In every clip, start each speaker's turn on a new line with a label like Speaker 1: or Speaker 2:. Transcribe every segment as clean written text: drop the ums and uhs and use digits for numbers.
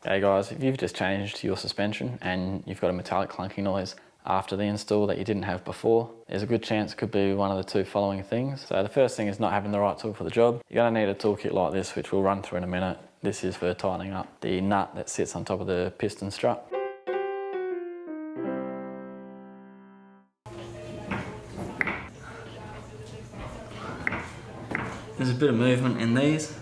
Speaker 1: Hey guys, if you've just changed your suspension and you've got a metallic clunking noise after the install that you didn't have before, there's a good chance it could be one of the two following things. So the first thing is not having the right tool for the job. You're going to need a toolkit like this, which we'll run through in a minute. This is for tightening up the nut that sits on top of the piston strut. There's a bit of movement in these,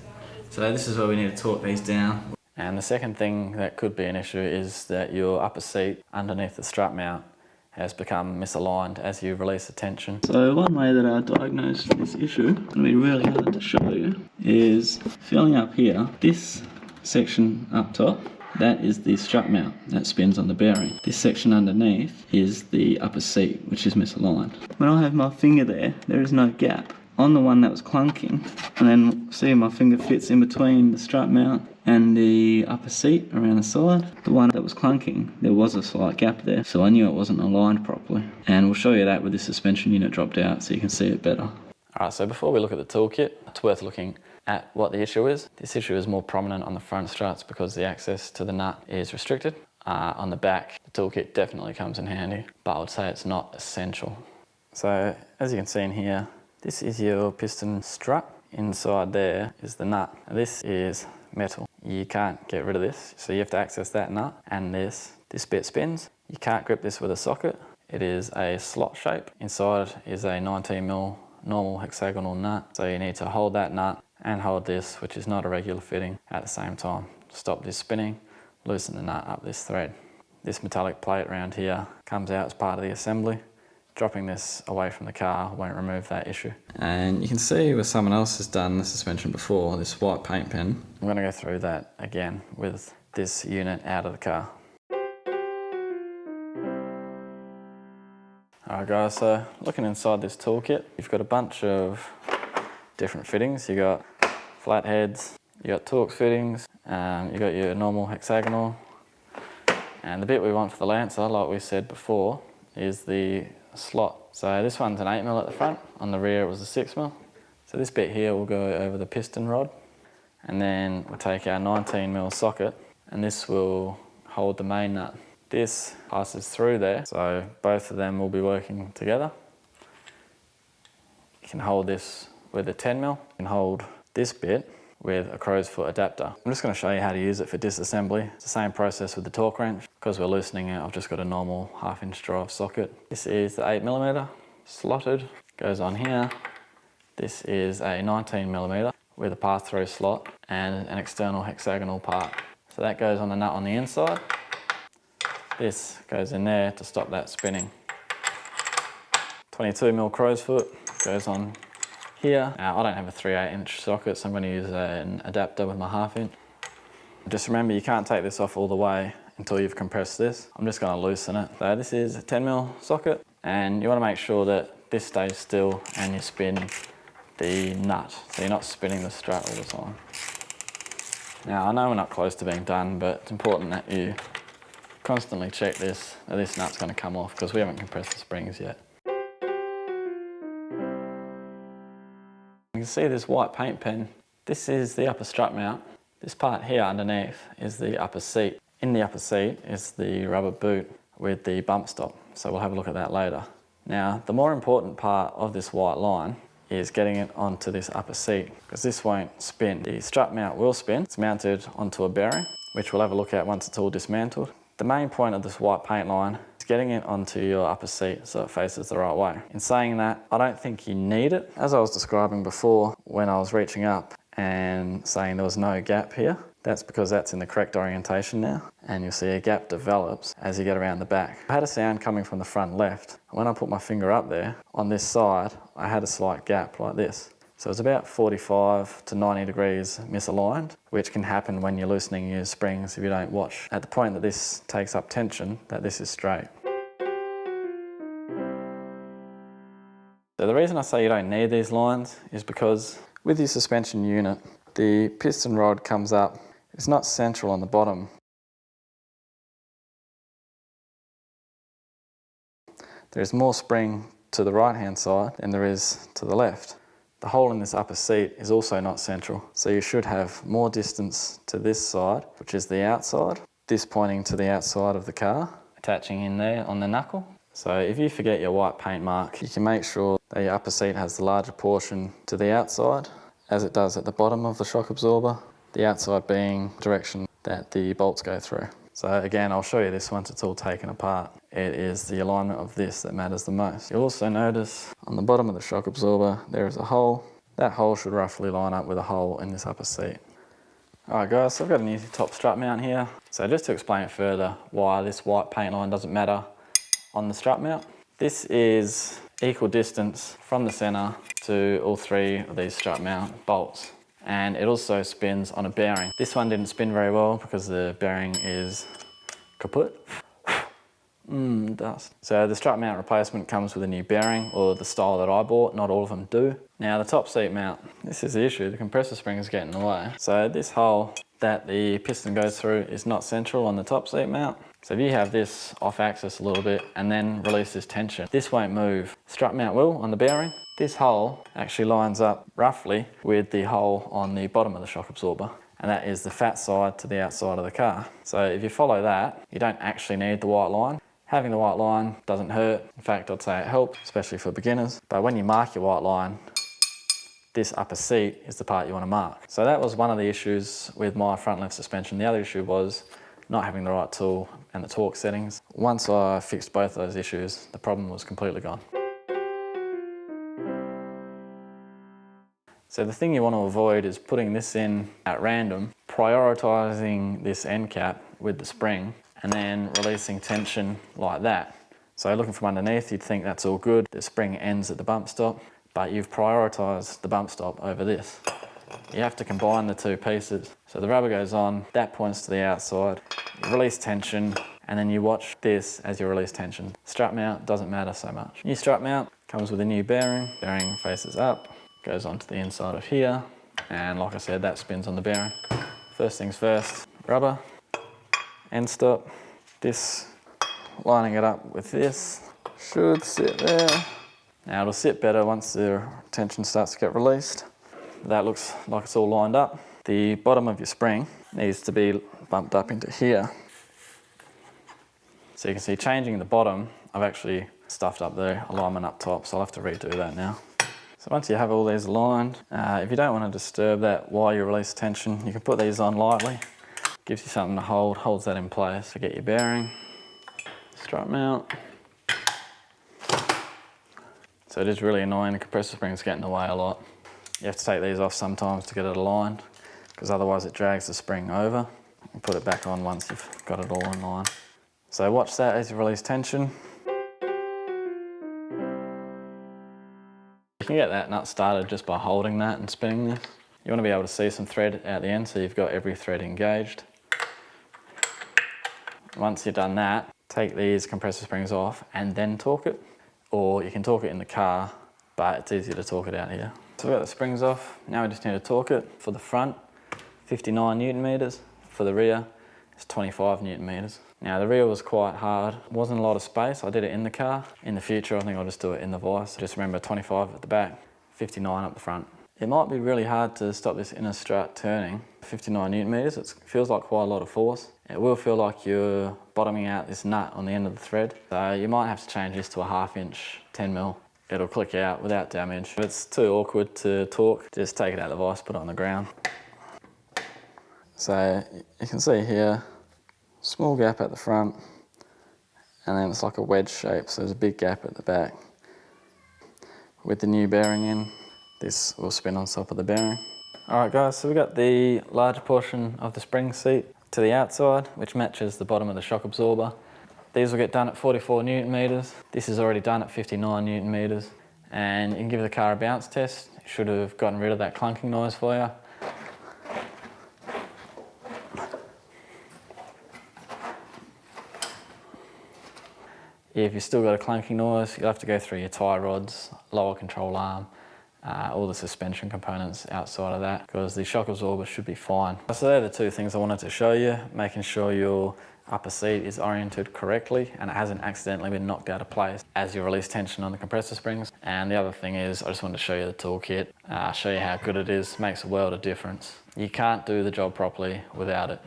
Speaker 1: so this is where we need to torque these down. And the second thing that could be an issue is that your upper seat underneath the strut mount has become misaligned as you release the tension. So one way that I diagnosed this issue, and it'll be really hard to show you, is feeling up here, this section up top, that is the strut mount that spins on the bearing. This section underneath is the upper seat, which is misaligned. When I have my finger there, there is no gap. On the one that was clunking, and then see my finger fits in between the strut mount and the upper seat around the side. The one that was clunking, there was a slight gap there, so I knew it wasn't aligned properly. And we'll show you that with the suspension unit dropped out so you can see it better. Alright, so before we look at the toolkit, it's worth looking at what the issue is. This issue is more prominent on the front struts because the access to the nut is restricted. On the back, the toolkit definitely comes in handy, but I would say it's not essential. So as you can see in here, this is your piston strut. Inside there is the nut. This is metal. You can't get rid of this, so you have to access that nut, and this bit spins. You can't grip this with a socket. It is a slot shape. Inside is a 19mm normal hexagonal nut, so you need to hold that nut and hold this, which is not a regular fitting, at the same time. Stop this spinning, loosen the nut up this thread. This metallic plate around here comes out as part of the assembly. Dropping this away from the car won't remove that issue. And you can see where someone else has done the suspension before, this white paint pen. I'm gonna go through that again with this unit out of the car. Alright guys, so looking inside this toolkit, you've got a bunch of different fittings. You got flat heads, you got Torx fittings, you got your normal hexagonal. And the bit we want for the Lancer, like we said before, is the slot. So this one's an 8mm at the front, on the rear it was a 6mm. So this bit here will go over the piston rod, and then we'll take our 19mm socket, and this will hold the main nut. This passes through there, so both of them will be working together. You can hold this with a 10mm, you can hold this bit with a crow's foot adapter. I'm just going to show you how to use it for disassembly. It's the same process with the torque wrench. Because we're loosening it, I've just got a normal 1/2" drive socket. This is the 8mm slotted, goes on here. This is a 19mm with a pass-through slot and an external hexagonal part. So that goes on the nut on the inside. This goes in there to stop that spinning. 22mm crow's foot goes on here. Now I don't have a 3/8" socket, so I'm going to use an adapter with my 1/2". Just remember, you can't take this off all the way until you've compressed this. I'm just going to loosen it. So this is a 10mm socket, and you want to make sure that this stays still and you spin the nut, so you're not spinning the strut all the time. Now I know we're not close to being done, but it's important that you constantly check this, that this nut's going to come off, because we haven't compressed the springs yet. You can see this white paint pen. This is the upper strut mount. This part here underneath is the upper seat. In the upper seat is the rubber boot with the bump stop, so we'll have a look at that later. Now, the more important part of this white line is getting it onto this upper seat, because this won't spin. The strut mount will spin. It's mounted onto a bearing, which we'll have a look at once it's all dismantled. The main point of this white paint line is getting it onto your upper seat so it faces the right way. In saying that, I don't think you need it. As I was describing before, when I was reaching up and saying there was no gap here, that's because that's in the correct orientation now, and you'll see a gap develops as you get around the back. I had a sound coming from the front left. When I put my finger up there, on this side, I had a slight gap like this. So it's about 45 to 90 degrees misaligned, which can happen when you're loosening your springs if you don't watch. At the point that this takes up tension, that this is straight. So the reason I say you don't need these lines is because with your suspension unit, the piston rod comes up. It's not central on the bottom. There's more spring to the right hand side than there is to the left. the hole in this upper seat is also not central. So you should have more distance to this side, which is the outside, this pointing to the outside of the car, attaching in there on the knuckle. So if you forget your white paint mark, you can make sure that your upper seat has the larger portion to the outside, as it does at the bottom of the shock absorber, the outside being the direction that the bolts go through. So again, I'll show you this once it's all taken apart. It is the alignment of this that matters the most. You'll also notice on the bottom of the shock absorber, there is a hole. That hole should roughly line up with a hole in this upper seat. Alright guys, so I've got a new top strut mount here. So just to explain it further, why this white paint line doesn't matter on the strut mount. This is equal distance from the center to all three of these strut mount bolts. And it also spins on a bearing. This one didn't spin very well because the bearing is kaput. Dust. So the strut mount replacement comes with a new bearing, or the style that I bought. Not all of them do. Now the top seat mount, this is the issue. The compressor spring is getting in the way. So this hole that the piston goes through is not central on the top seat mount. So if you have this off axis a little bit and then release this tension, this won't move. Strut mount will on the bearing. This hole actually lines up roughly with the hole on the bottom of the shock absorber, and that is the fat side to the outside of the car. So if you follow that, you don't actually need the white line. Having the white line doesn't hurt. In fact, I'd say it helps, especially for beginners. But when you mark your white line, this upper seat is the part you want to mark. So that was one of the issues with my front left suspension. The other issue was not having the right tool and the torque settings. Once I fixed both those issues, the problem was completely gone. So the thing you want to avoid is putting this in at random, prioritizing this end cap with the spring, and then releasing tension like that. So looking from underneath, you'd think that's all good. The spring ends at the bump stop, but you've prioritized the bump stop over this. You have to combine the two pieces. So the rubber goes on, that points to the outside, you release tension, and then you watch this as you release tension. Strut mount doesn't matter so much. New strut mount comes with a new bearing. Bearing faces up, goes onto the inside of here, and like I said, that spins on the bearing. First things first, rubber, end stop. This, lining it up with this, should sit there. Now it'll sit better once the tension starts to get released. That looks like it's all lined up. The bottom of your spring needs to be bumped up into here. So you can see changing the bottom, I've actually stuffed up the alignment up top, so I'll have to redo that now. So once you have all these aligned, if you don't want to disturb that while you release tension, you can put these on lightly. Gives you something to hold, holds that in place. So get your bearing, strut mount. So it is really annoying, the compressor springs get in the way a lot. You have to take these off sometimes to get it aligned, because otherwise it drags the spring over. And put it back on once you've got it all in line. So watch that as you release tension. You can get that nut started just by holding that and spinning this. You want to be able to see some thread at the end, so you've got every thread engaged. Once you've done that, take these compressor springs off and then torque it. Or you can torque it in the car, but it's easier to torque it out here. So we've got the springs off, now we just need to torque it. For the front, 59 Newton meters. For the rear, it's 25 Newton meters. Now the rear was quite hard, wasn't a lot of space. I did it in the car. In the future, I think I'll just do it in the vise. Just remember 25 at the back, 59 up the front. It might be really hard to stop this inner strut turning. 59 Newton meters, it feels like quite a lot of force. It will feel like you're bottoming out this nut on the end of the thread. So you might have to change this to a 1/2 inch 10 mil. It'll click out without damage. If it's too awkward to torque, just take it out of the vise, put it on the ground. So you can see here, small gap at the front, and then it's like a wedge shape, so there's a big gap at the back. With the new bearing in, this will spin on top of the bearing. Alright guys, so we've got the larger portion of the spring seat to the outside, which matches the bottom of the shock absorber. These will get done at 44 Newton meters. This is already done at 59 Newton meters. And you can give the car a bounce test. It should have gotten rid of that clunking noise for you. If you've still got a clunking noise, you'll have to go through your tie rods, lower control arm, all the suspension components outside of that, because the shock absorber should be fine. So they're the two things I wanted to show you, making sure your upper seat is oriented correctly and it hasn't accidentally been knocked out of place as you release tension on the compressor springs. And the other thing is, I just wanted to show you the toolkit, show you how good it is. Makes a world of difference. You can't do the job properly without it.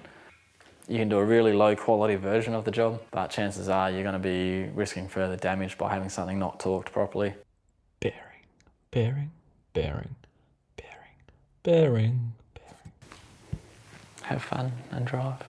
Speaker 1: You can do a really low quality version of the job, but chances are you're going to be risking further damage by having something not torqued properly.
Speaker 2: Bearing, bearing, bearing, bearing, bearing, bearing.
Speaker 1: Have fun and drive.